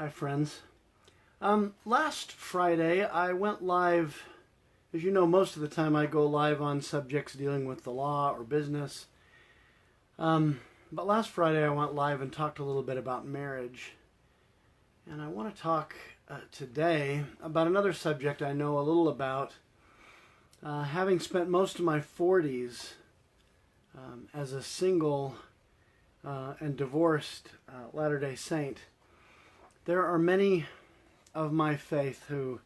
Hi, friends. Last Friday, I went live. As you know, most of the time I go live on subjects dealing with the law or business. But last Friday, I went live and talked a little bit about marriage. And I want to talk today about another subject I know a little about. Having spent most of my 40s as a single and divorced Latter-day Saint, there are many of my faith who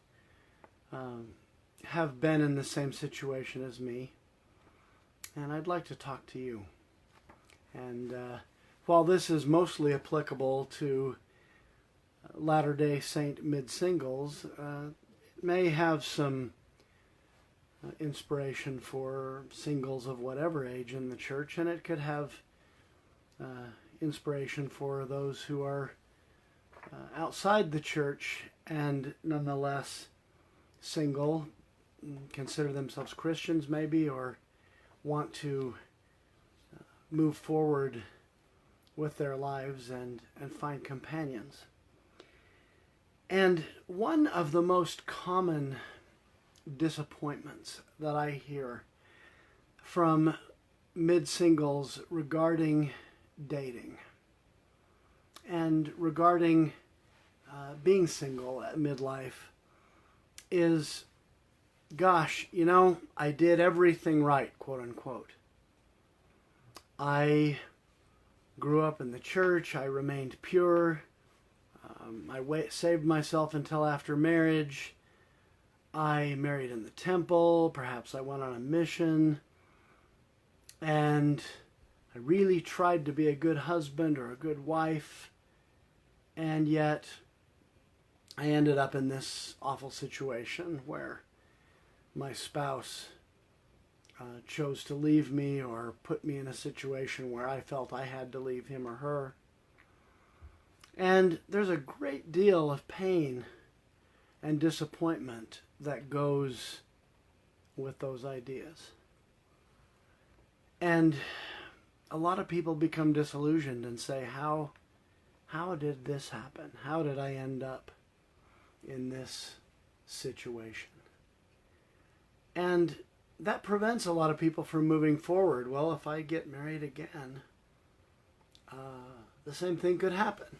have been in the same situation as me, and I'd like to talk to you. And while this is mostly applicable to Latter-day Saint mid-singles, it may have some inspiration for singles of whatever age in the church, and it could have inspiration for those who are outside the church and nonetheless single, consider themselves Christians maybe, or want to move forward with their lives and find companions. And one of the most common disappointments that I hear from mid-singles regarding dating and regarding being single at midlife is, gosh, I did everything right, quote unquote. I grew up in the church, I remained pure, I saved myself until after marriage, I married in the temple, perhaps I went on a mission, and I really tried to be a good husband or a good wife, and yet I ended up in this awful situation where my spouse chose to leave me or put me in a situation where I felt I had to leave him or her. And there's a great deal of pain and disappointment that goes with those ideas. And a lot of people become disillusioned and say, how did this happen? How did I end up in this situation? And that prevents a lot of people from moving forward. Well, if I get married again, the same thing could happen.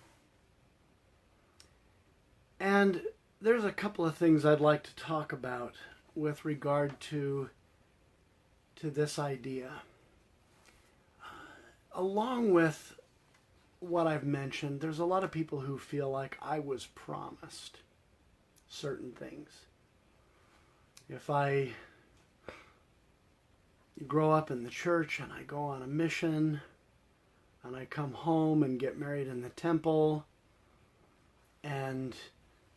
And there's a couple of things I'd like to talk about with regard to this idea. Along with what I've mentioned, there's a lot of people who feel like I was promised certain things. If I grow up in the church and I go on a mission and I come home and get married in the temple and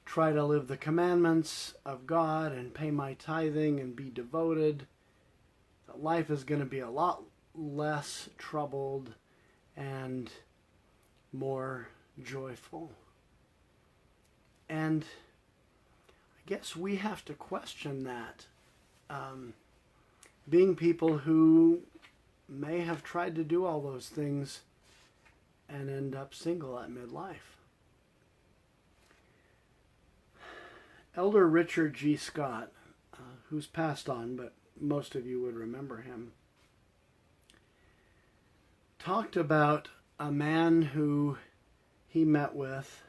try to live the commandments of God and pay my tithing and be devoted, that life is going to be a lot less troubled and more joyful. And I guess we have to question that. Being people who may have tried to do all those things and end up single at midlife. Elder Richard G. Scott, who's passed on, but most of you would remember him, talked about a man who he met with,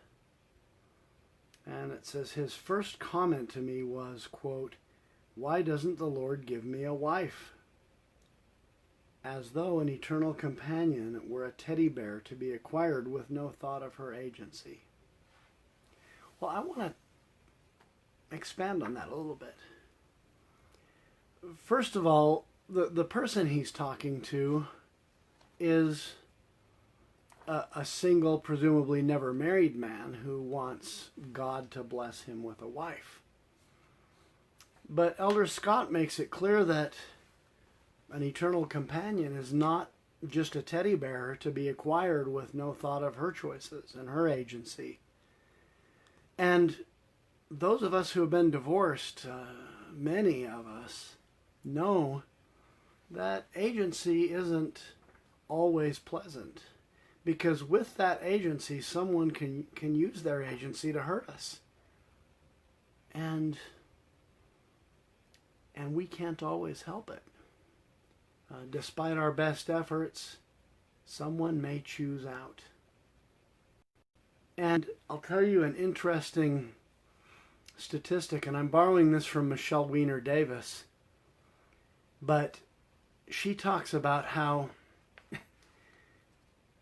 and it says his first comment to me was, quote, "Why doesn't the Lord give me a wife?" As though an eternal companion were a teddy bear to be acquired with no thought of her agency. Well, I want to expand on that a little bit. First of all, the person he's talking to is a single, presumably never married man who wants God to bless him with a wife. But Elder Scott makes it clear that an eternal companion is not just a teddy bear to be acquired with no thought of her choices and her agency. And those of us who have been divorced, many of us, know that agency isn't always pleasant. Because with that agency, someone can use their agency to hurt us. And we can't always help it. Despite our best efforts, someone may choose out. And I'll tell you an interesting statistic, and I'm borrowing this from Michelle Weiner Davis, but she talks about how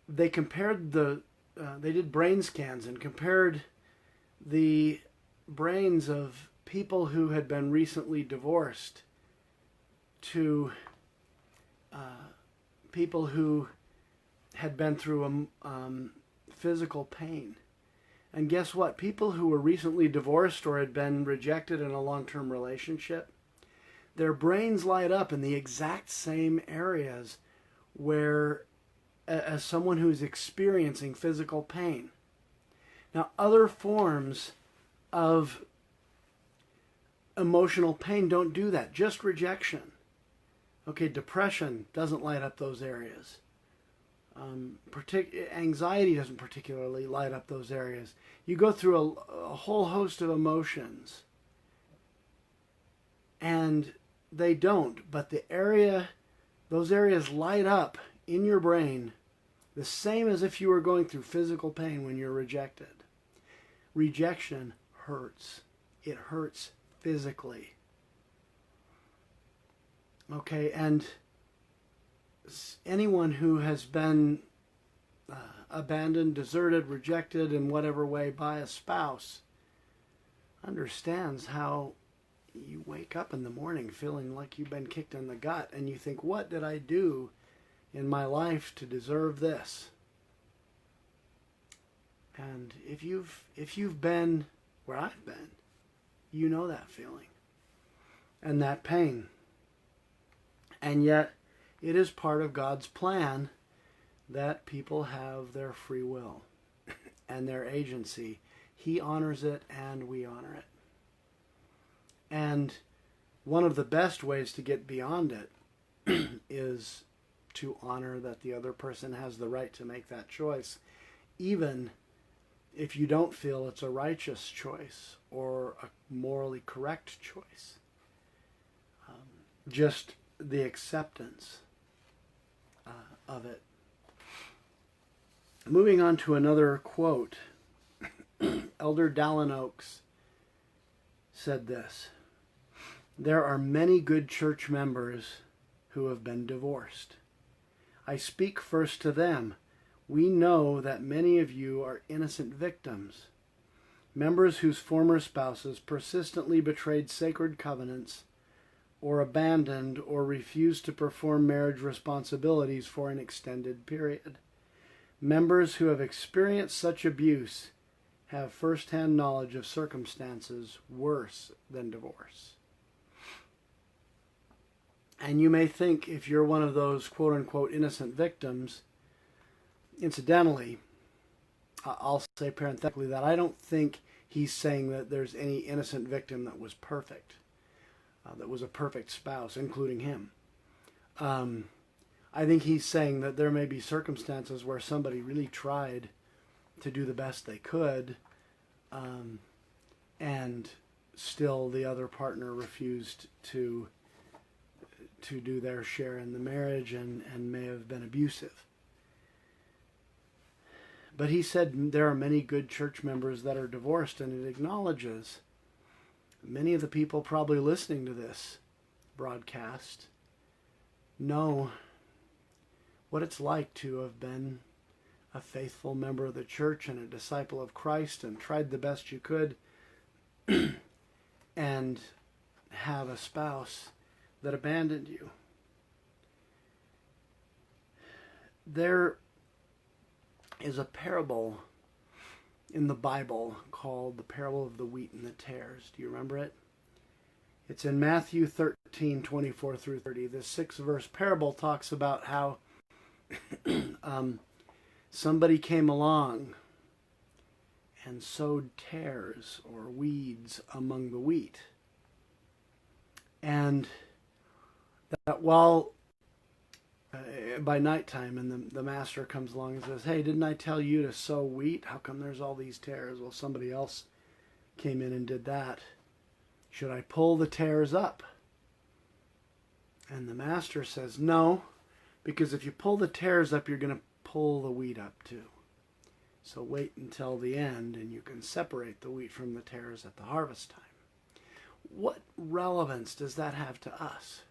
they compared they did brain scans and compared the brains of people who had been recently divorced to people who had been through physical pain. And guess what? People who were recently divorced or had been rejected in a long-term relationship, their brains light up in the exact same areas where as someone who's experiencing physical pain. Now, other forms of emotional pain don't do that, just rejection. Okay, depression doesn't light up those areas. Anxiety doesn't particularly light up those areas. You go through a whole host of emotions, and they don't. But those areas light up in your brain the same as if you were going through physical pain when you're rejected. Rejection hurts. It hurts physically. Okay, and anyone who has been abandoned, deserted, rejected in whatever way by a spouse understands how you wake up in the morning feeling like you've been kicked in the gut, and you think, what did I do in my life to deserve this? And if you've been where I've been, you know that feeling and that pain. And yet, it is part of God's plan that people have their free will and their agency. He honors it and we honor it. And one of the best ways to get beyond it is to honor that the other person has the right to make that choice, even if you don't feel it's a righteous choice or a morally correct choice. Just the acceptance of it. Moving on to another quote. Elder Dallin Oaks said this: "There are many good church members who have been divorced. I speak first to them. We know that many of you are innocent victims. Members whose former spouses persistently betrayed sacred covenants or abandoned or refused to perform marriage responsibilities for an extended period. Members who have experienced such abuse have first-hand knowledge of circumstances worse than divorce." And you may think, if you're one of those quote-unquote innocent victims, incidentally, I'll say parenthetically that I don't think he's saying that there's any innocent victim that was perfect. That was a perfect spouse, including him. I think he's saying that there may be circumstances where somebody really tried to do the best they could, and still the other partner refused to do their share in the marriage and may have been abusive. But he said there are many good church members that are divorced, and it acknowledges many of the people probably listening to this broadcast know what it's like to have been a faithful member of the church and a disciple of Christ and tried the best you could and have a spouse that abandoned you. There is a parable in the Bible called the parable of the wheat and the tares. Do you remember it? It's in Matthew 13:24 through 30. This 6-verse parable talks about how somebody came along and sowed tares or weeds among the wheat. And that while by nighttime, and the master comes along and says, "Hey, didn't I tell you to sow wheat? How come there's all these tares?" Well, somebody else came in and did that. Should I pull the tares up? And the master says, no, because if you pull the tares up, you're going to pull the wheat up too. So wait until the end, and you can separate the wheat from the tares at the harvest time. What relevance does that have to us?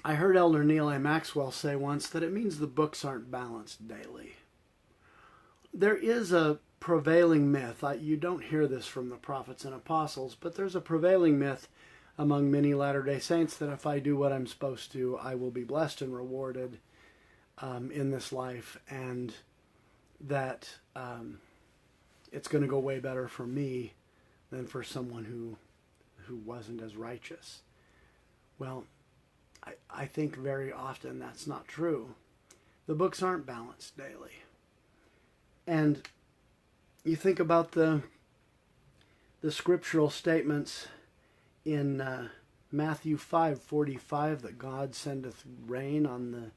I heard Elder Neal A. Maxwell say once that it means the books aren't balanced daily. There is a prevailing myth. You don't hear this from the prophets and apostles, but there's a prevailing myth among many Latter-day Saints that if I do what I'm supposed to, I will be blessed and rewarded in this life, and that it's going to go way better for me than for someone who wasn't as righteous. Well, I think very often that's not true. The books aren't balanced daily. And you think about the scriptural statements in Matthew 5:45 that God sendeth rain on the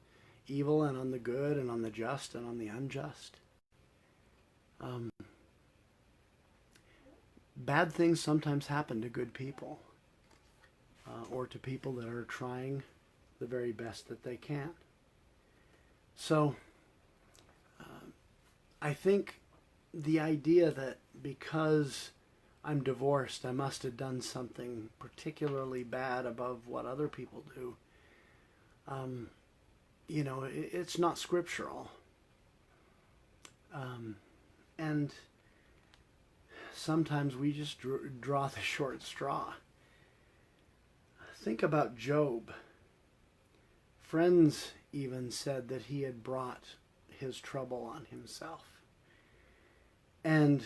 evil and on the good and on the just and on the unjust. Bad things sometimes happen to good people or to people that are trying the very best that they can. So I think the idea that because I'm divorced, I must have done something particularly bad above what other people do, it's not scriptural. And sometimes we just draw the short straw. Think about Job. Friends even said that he had brought his trouble on himself. And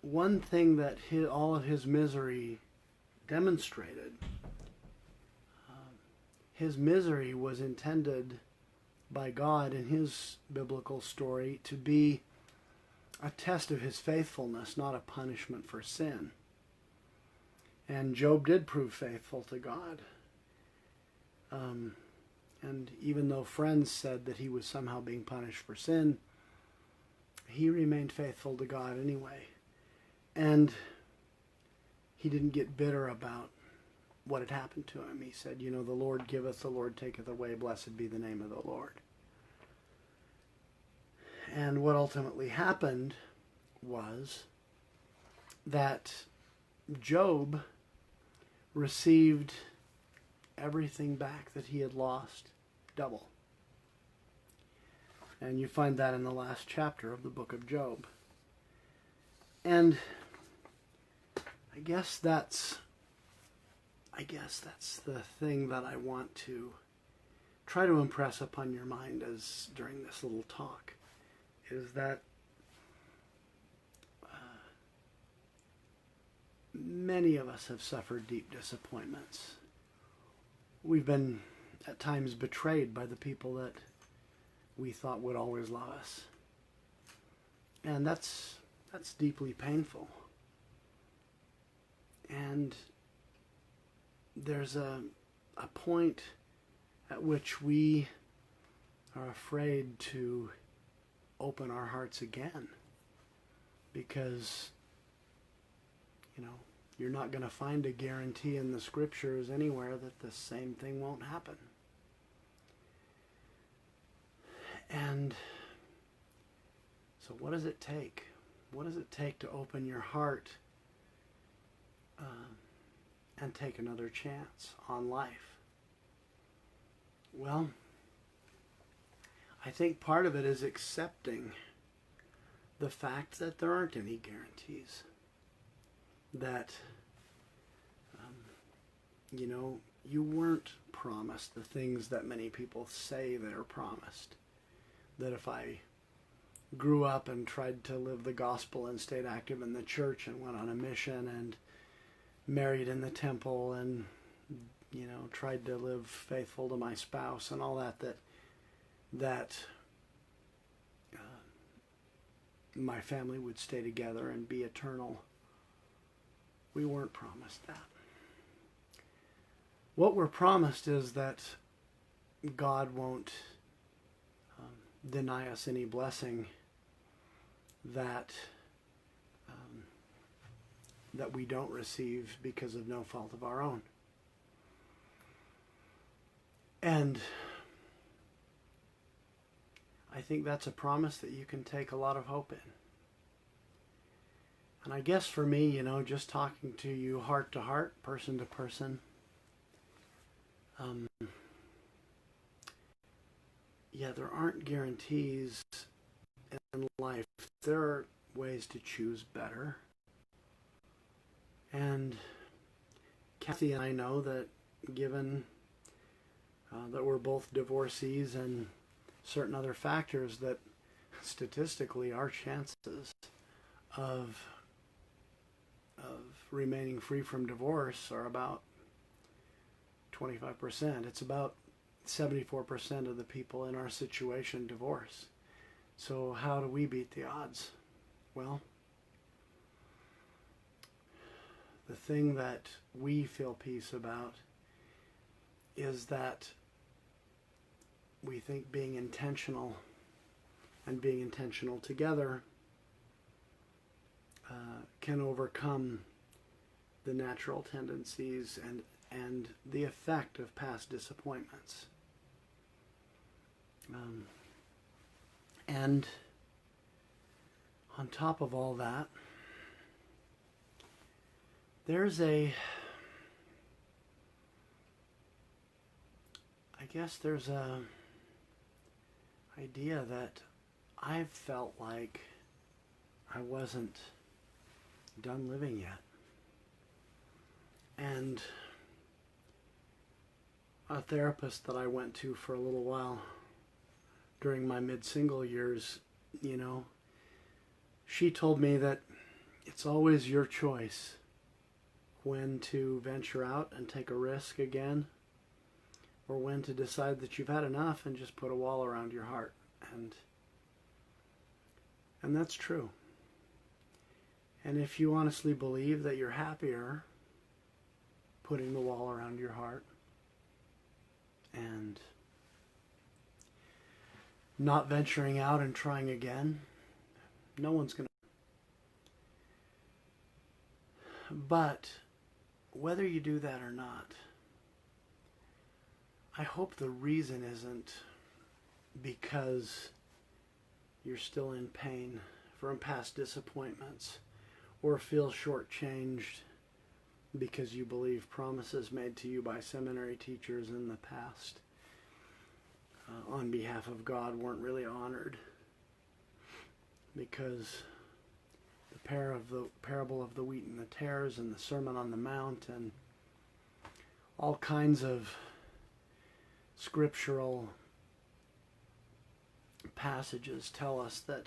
one thing that all of his misery demonstrated, his misery was intended by God in his biblical story to be a test of his faithfulness, not a punishment for sin. And Job did prove faithful to God. And even though friends said that he was somehow being punished for sin, he remained faithful to God anyway. And he didn't get bitter about what had happened to him. He said, the Lord giveth, the Lord taketh away, blessed be the name of the Lord. And what ultimately happened was that Job received everything back that he had lost, double. And you find that in the last chapter of the book of Job. And I guess that's the thing that I want to try to impress upon your mind as during this little talk, is that many of us have suffered deep disappointments. We've been at times betrayed by the people that we thought would always love us. And that's deeply painful. And there's a point at which we are afraid to open our hearts again, because you're not going to find a guarantee in the scriptures anywhere that the same thing won't happen. And so what does it take? What does it take to open your heart and take another chance on life? Well, I think part of it is accepting the fact that there aren't any guarantees. That, you weren't promised the things that many people say they're promised. That if I grew up and tried to live the gospel and stayed active in the church and went on a mission and married in the temple and, tried to live faithful to my spouse and all that my family would stay together and be eternal. We weren't promised that. what we're promised is that God won't deny us any blessing that that we don't receive because of no fault of our own. And I think that's a promise that you can take a lot of hope in. And I guess for me, just talking to you heart to heart, person to person, there aren't guarantees in life. There are ways to choose better. And Kathy and I know that given that we're both divorcees and certain other factors, that statistically our chances of remaining free from divorce are about 25%. It's about 74% of the people in our situation divorce. So how do we beat the odds? Well, the thing that we feel peace about is that we think being intentional and being intentional together can overcome the natural tendencies and the effect of past disappointments. And on top of all that, there's a idea that I've felt like I wasn't done living yet. And a therapist that I went to for a little while during my mid-single years, she told me that it's always your choice when to venture out and take a risk again, or when to decide that you've had enough and just put a wall around your heart. And that's true. And if you honestly believe that you're happier putting the wall around your heart and not venturing out and trying again, no one's going to. But whether you do that or not, I hope the reason isn't because you're still in pain from past disappointments, or feel shortchanged because you believe promises made to you by seminary teachers in the past on behalf of God weren't really honored, because the parable of the wheat and the tares and the Sermon on the Mount and all kinds of scriptural passages tell us that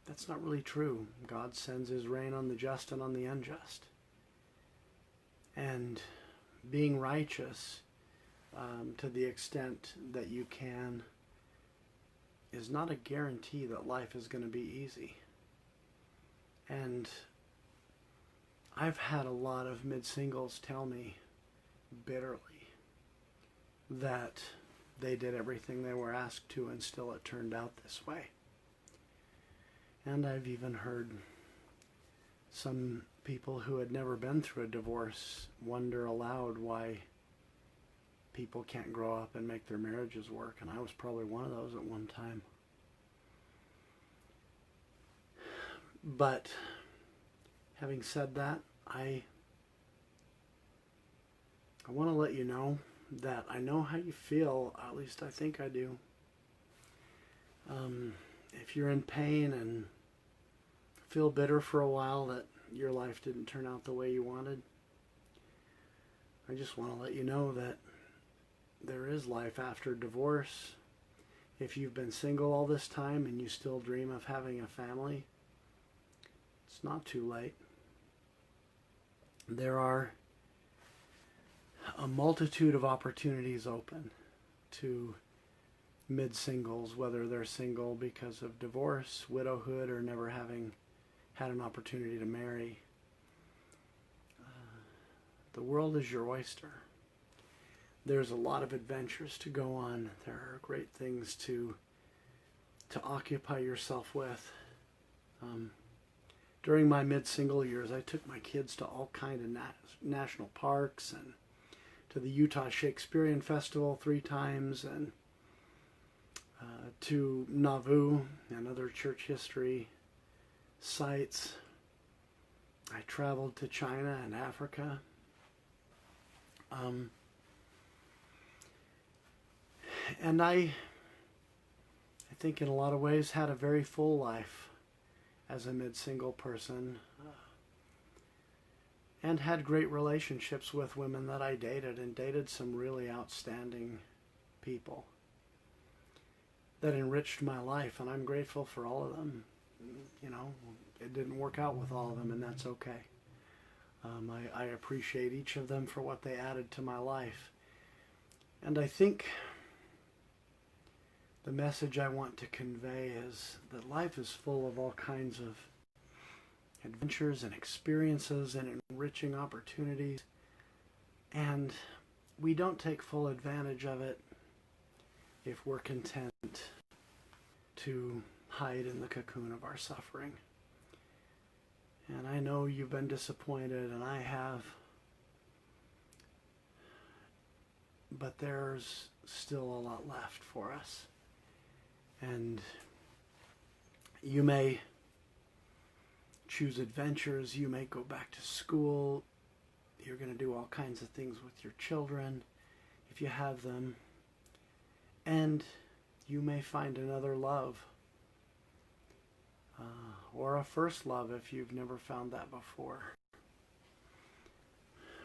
that's not really true. God sends his rain on the just and on the unjust. And being righteous to the extent that you can is not a guarantee that life is going to be easy. And I've had a lot of mid-singles tell me bitterly that they did everything they were asked to and still it turned out this way. And I've even heard some people who had never been through a divorce wonder aloud why people can't grow up and make their marriages work. And I was probably one of those at one time. But having said that, I want to let you know that I know how you feel. At least I think I do. If you're in pain and feel bitter for a while that your life didn't turn out the way you wanted, I just want to let you know that there is life after divorce. If you've been single all this time and you still dream of having a family, it's not too late. There are a multitude of opportunities open to mid-singles, whether they're single because of divorce, widowhood, or never having had an opportunity to marry. The world is your oyster. there's a lot of adventures to go on. There are great things to occupy yourself with. During my mid-single years, I took my kids to all kind of national parks and to the Utah Shakespearean Festival 3 times, and to Nauvoo and other church history sites. I traveled to China and Africa. And I think in a lot of ways had a very full life as a mid-single person, and had great relationships with women that I dated, and dated some really outstanding people that enriched my life, and I'm grateful for all of them. You know, it didn't work out with all of them, and that's okay. I appreciate each of them for what they added to my life. And I think the message I want to convey is that life is full of all kinds of adventures and experiences and enriching opportunities, and we don't take full advantage of it if we're content to hide in the cocoon of our suffering. And I know you've been disappointed, and I have, but there's still a lot left for us. And you may choose adventures, you may go back to school, you're going to do all kinds of things with your children if you have them, and you may find another love, or a first love if you've never found that before.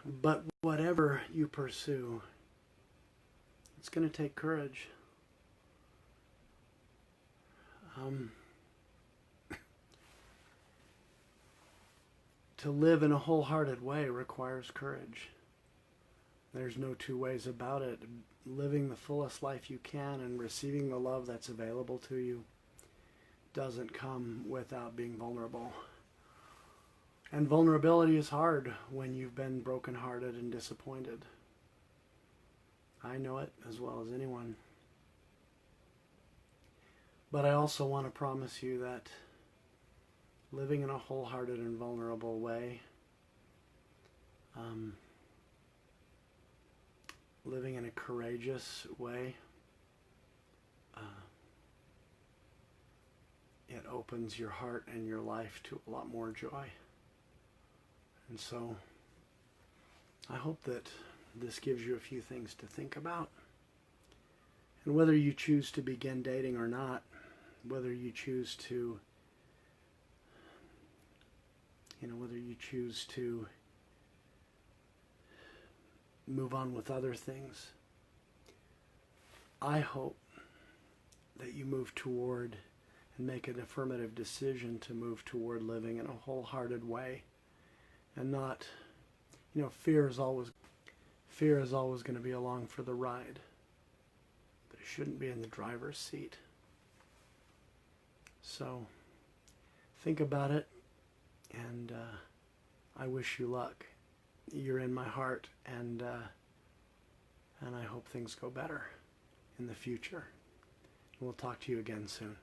But whatever you pursue, it's going to take courage. To live in a wholehearted way requires courage. There's no two ways about it. Living the fullest life you can and receiving the love that's available to you doesn't come without being vulnerable. And vulnerability is hard when you've been brokenhearted and disappointed. I know it as well as anyone. But I also want to promise you that living in a wholehearted and vulnerable way, living in a courageous way, it opens your heart and your life to a lot more joy. And so I hope that this gives you a few things to think about. And whether you choose to begin dating or not, whether you choose to, whether you choose to move on with other things, I hope that you move toward and make an affirmative decision to move toward living in a wholehearted way, and not, fear is always going to be along for the ride, but it shouldn't be in the driver's seat. So think about it, and I wish you luck. You're in my heart, and I hope things go better in the future. We'll talk to you again soon.